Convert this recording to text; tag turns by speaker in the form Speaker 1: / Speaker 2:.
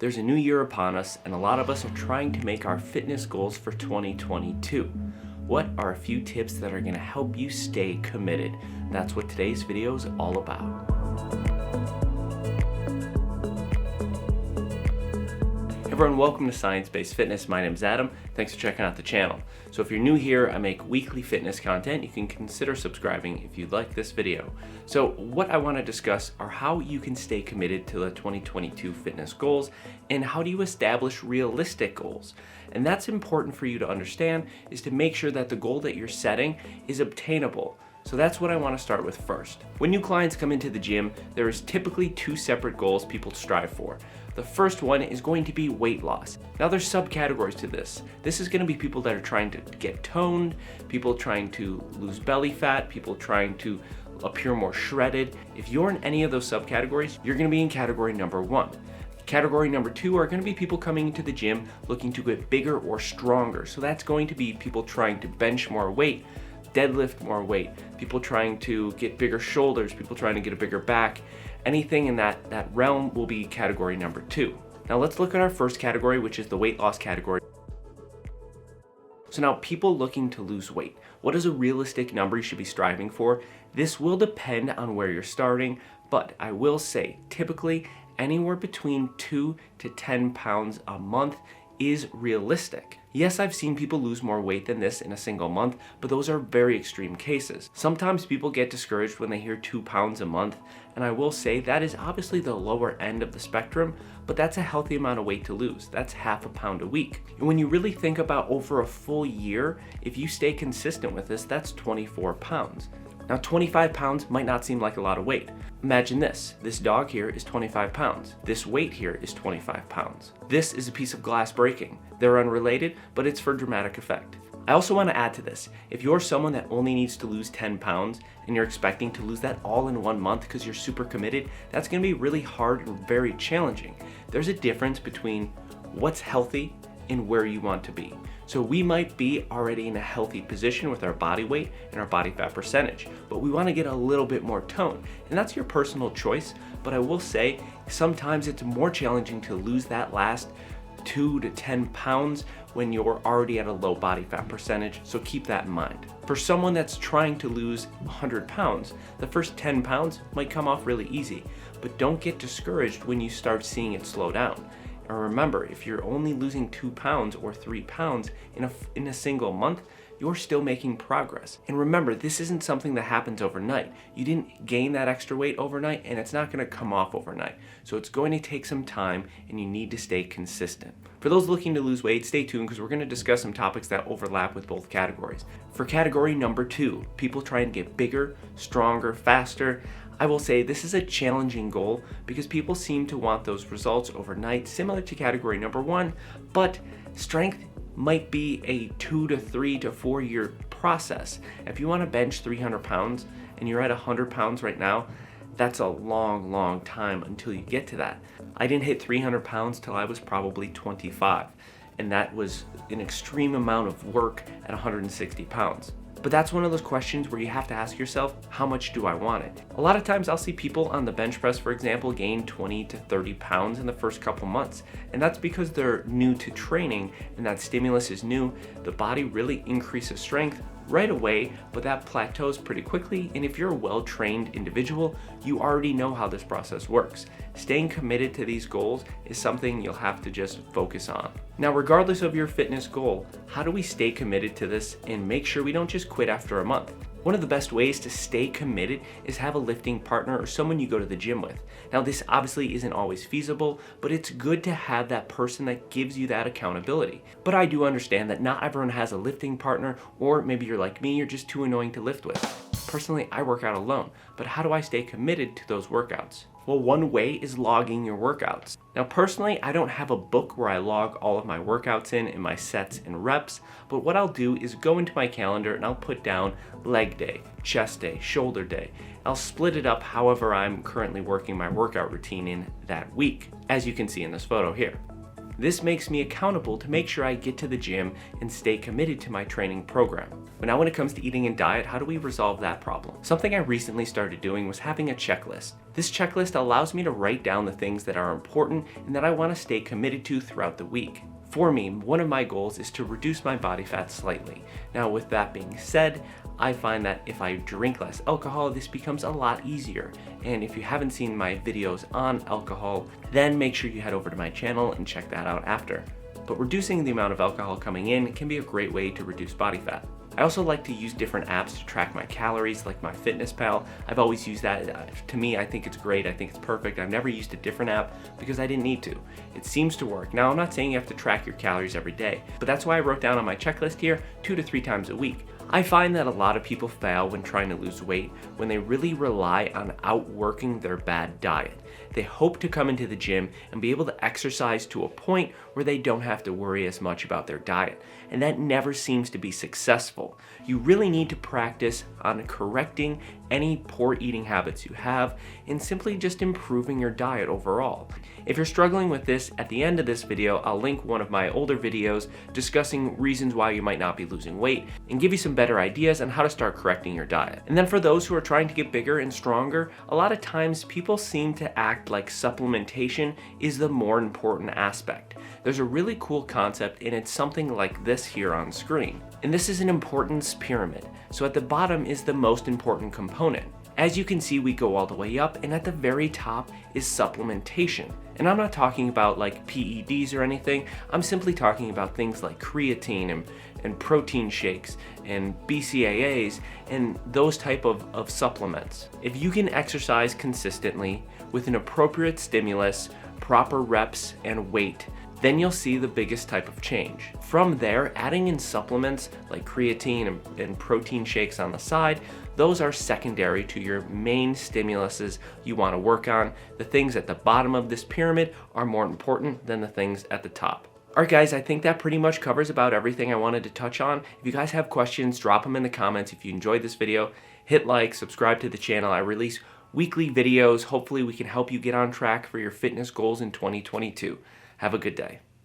Speaker 1: There's a new year upon us, and a lot of us are trying to make our fitness goals for 2022. What are a few tips that are going to help you stay committed? That's what today's video is all about. Hey everyone, welcome to Science-Based Fitness. My name is Adam. Thanks for checking out the channel. So if you're new here, I make weekly fitness content. You can consider subscribing if you'd like this video. So what I want to discuss are how you can stay committed to the 2022 fitness goals and how do you establish realistic goals. And that's important for you to understand, is to make sure that the goal that you're setting is obtainable. So that's what I want to start with first. When new clients come into the gym, there is typically two separate goals people strive for. The first one is going to be weight loss. Now there's subcategories to this. This is going to be people that are trying to get toned, people trying to lose belly fat, people trying to appear more shredded. If you're in any of those subcategories, you're going to be in category number one. Category number two are going to be people coming into the gym looking to get bigger or stronger. So that's going to be people trying to bench more weight, deadlift more weight, people trying to get bigger shoulders, people trying to get a bigger back. Anything in that realm will be category number two. Now let's look at our first category, which is the weight loss category. So now people looking to lose weight. What is a realistic number you should be striving for? This will depend on where you're starting, but I will say typically anywhere between 2 to 10 pounds a month is realistic. Yes, I've seen people lose more weight than this in a single month, but those are very extreme cases. Sometimes people get discouraged when they hear 2 pounds a month, and I will say that is obviously the lower end of the spectrum, but that's a healthy amount of weight to lose. That's half a pound a week. And when you really think about over a full year, if you stay consistent with this, that's 24 pounds. Now 25 pounds might not seem like a lot of weight. Imagine this dog here is 25 pounds. This weight here is 25 pounds. This is a piece of glass breaking. They're unrelated, but it's for dramatic effect. I also want to add to this, if you're someone that only needs to lose 10 pounds and you're expecting to lose that all in 1 month because you're super committed, that's going to be really hard and very challenging. There's a difference between what's healthy and where you want to be. So we might be already in a healthy position with our body weight and our body fat percentage, but we want to get a little bit more tone. And that's your personal choice, but I will say sometimes it's more challenging to lose that last 2 to 10 pounds when you're already at a low body fat percentage, so keep that in mind. For someone that's trying to lose 100 pounds, the first 10 pounds might come off really easy, but don't get discouraged when you start seeing it slow down. And remember, if you're only losing 2 pounds or 3 pounds in a single month, you're still making progress. And remember, this isn't something that happens overnight. You didn't gain that extra weight overnight, and it's not going to come off overnight. So it's going to take some time, and you need to stay consistent. For those looking to lose weight, stay tuned because we're going to discuss some topics that overlap with both categories. For category number two, people trying to get bigger, stronger, faster, I will say this is a challenging goal because people seem to want those results overnight, similar to category number one, but strength might be a 2 to 3 to 4 year process. If you want to bench 300 pounds and you're at 100 pounds right now, that's a long time until you get to that. I didn't hit 300 pounds till I was probably 25, and that was an extreme amount of work at 160 pounds. But that's one of those questions where you have to ask yourself, how much do I want it? A lot of times I'll see people on the bench press, for example, gain 20 to 30 pounds in the first couple months. And that's because they're new to training and that stimulus is new. The body really increases strength right away, but that plateaus pretty quickly. And if you're a well-trained individual, you already know how this process works. Staying committed to these goals is something you'll have to just focus on. Now, regardless of your fitness goal, how do we stay committed to this and make sure we don't just quit after a month? One of the best ways to stay committed is have a lifting partner or someone you go to the gym with. Now, this obviously isn't always feasible, but it's good to have that person that gives you that accountability. But I do understand that not everyone has a lifting partner, or maybe you're like me, you're just too annoying to lift with. Personally, I work out alone, but how do I stay committed to those workouts? Well, one way is logging your workouts. Now, personally, I don't have a book where I log all of my workouts in my sets and reps, but what I'll do is go into my calendar and I'll put down leg day, chest day, shoulder day. I'll split it up however I'm currently working my workout routine in that week, as you can see in this photo here. This makes me accountable to make sure I get to the gym and stay committed to my training program. But now when it comes to eating and diet, how do we resolve that problem? Something I recently started doing was having a checklist. This checklist allows me to write down the things that are important and that I want to stay committed to throughout the week. For me, one of my goals is to reduce my body fat slightly. Now, with that being said, I find that if I drink less alcohol, this becomes a lot easier. And if you haven't seen my videos on alcohol, then make sure you head over to my channel and check that out after. But reducing the amount of alcohol coming in can be a great way to reduce body fat. I also like to use different apps to track my calories, like MyFitnessPal. I've always used that. To me, I think it's great. I think it's perfect. I've never used a different app because I didn't need to. It seems to work. Now, I'm not saying you have to track your calories every day, but that's why I wrote down on my checklist here 2 to 3 times a week. I find that a lot of people fail when trying to lose weight when they really rely on outworking their bad diet. They hope to come into the gym and be able to exercise to a point where they don't have to worry as much about their diet, and that never seems to be successful. You really need to practice on correcting any poor eating habits you have and simply just improving your diet overall. If you're struggling with this, at the end of this video, I'll link one of my older videos discussing reasons why you might not be losing weight and give you some better ideas on how to start correcting your diet. And then for those who are trying to get bigger and stronger, a lot of times people seem to act like supplementation is the more important aspect. There's a really cool concept, and it's something like this here on screen. And this is an importance pyramid. So at the bottom is the most important component. As you can see, we go all the way up, and at the very top is supplementation. And I'm not talking about like PEDs or anything. I'm simply talking about things like creatine and protein shakes and BCAAs and those type of supplements. If you can exercise consistently with an appropriate stimulus, proper reps, and weight, then you'll see the biggest type of change. From there, adding in supplements like creatine and protein shakes on the side, those are secondary to your main stimuluses you want to work on. The things at the bottom of this pyramid are more important than the things at the top. Alright guys, I think that pretty much covers about everything I wanted to touch on. If you guys have questions, drop them in the comments. If you enjoyed this video, hit like, subscribe to the channel. I release weekly videos. Hopefully we can help you get on track for your fitness goals in 2022. Have a good day.